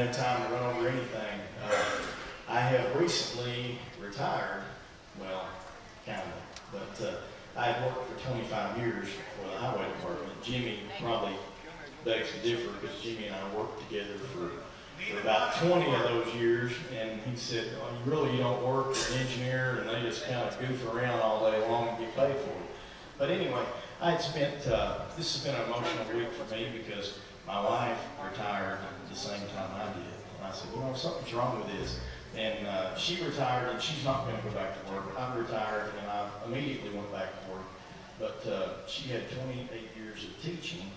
have time to run over anything. I have recently retired, well, kind of, but I had worked for 25 years for the highway department. Jimmy probably begs to differ because Jimmy and I worked together for about 20 of those years, and he said, well, you don't work, you're an engineer, and they just kind of goof around all day long and get paid for it. But anyway, I had spent, this has been an emotional week for me because my wife retired at the same time I did. And I said, something's wrong with this. And she retired, and she's not going to go back to work. I retired, and I immediately went back to work. But she had 28 years of teaching,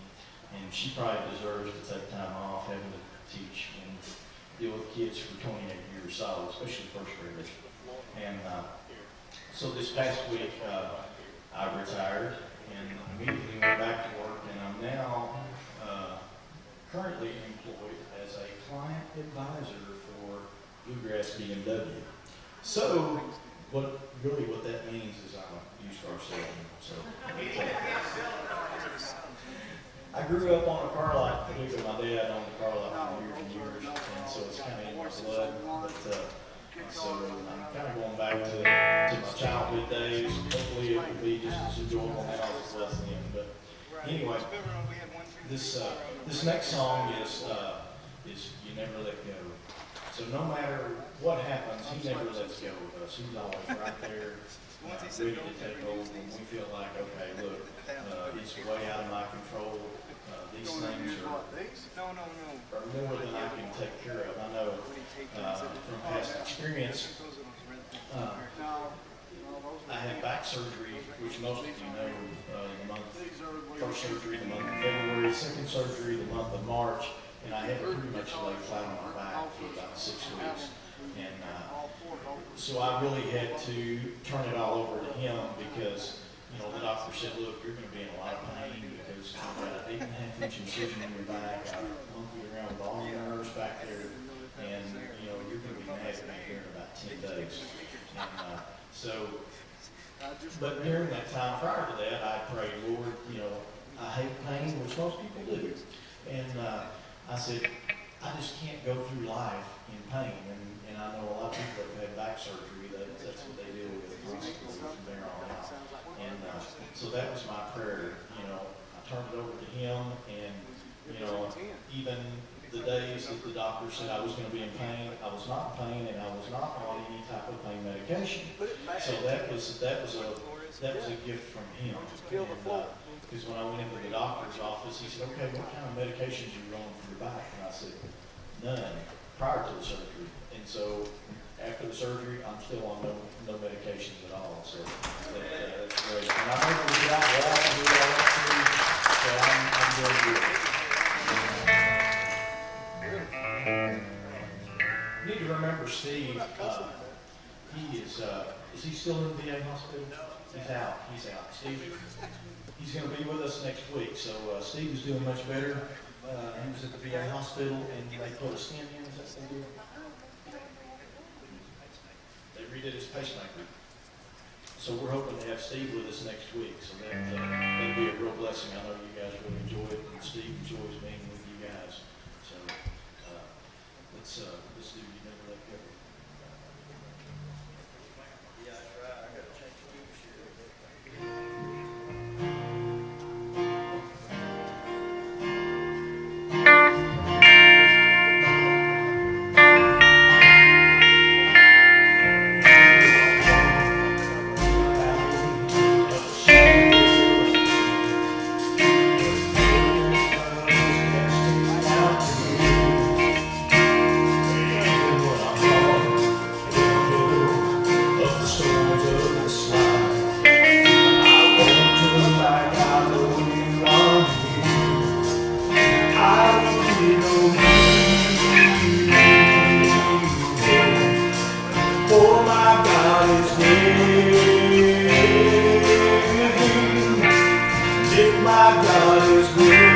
and she probably deserves to take time off having to teach and deal with kids for 28 years solid, especially first graders. And so this past week, I retired and immediately went back to work, and I'm now currently employed as a client advisor for Bluegrass BMW. So, what that means is I'm a used car salesman. So, I grew up on a car lot, particularly my dad owned a car lot for years and years, and so it's kind of in my blood. But so I'm kind of going back to my childhood days. Hopefully, it will be just as enjoyable now as it was then. But anyway, this next song is "You Never Let Go." So no matter what happens, He never lets go of us. He's always right there, ready to take over when we feel like, okay, look, it's way out of my control. These things are more than I can take care of. I know from past experience, I had back surgery, which most of you know, first surgery the month of February, second surgery the month of March, and I had to pretty much lay flat on my back for about 6 weeks. And so I really had to turn it all over to him because, the doctor said, look, you're going to be in a lot of pain because you've got an 8.5-inch incision in your back. I monkeyed around with all your nerves back there, and, you're going to be mad at me here in about 10 days. And but during that time prior to that, I prayed, Lord, I hate pain, which most people do. And I said, I just can't go through life in pain. And I know a lot of people have had back surgery. That's what they deal with constantly from there on out. And so that was my prayer. I turned it over to him, and even the days that the doctor said I was going to be in pain, I was not in pain, and I was not on any type of pain medication. So that was a gift from him. Because when I went into the doctor's office, he said, okay, what kind of medications are you on for your back? And I said, none, prior to the surgery. And so after the surgery, I'm still on no medications at all. So that's great. And I'm able to get out and walk and do all that too. So I'm doing good. You need to remember Steve. He is he still in the VA hospital? He's out. Steve, he's going to be with us next week. So Steve is doing much better. He was at the VA hospital, and they put a stent in. Is that what they did? They redid his pacemaker. So we're hoping to have Steve with us next week. So that'll be a real blessing. I know you guys really enjoy it, and Steve enjoys being with you guys. So let's do You Never Let Go. Yeah, that's right. I got to change the tubes here. My God is good.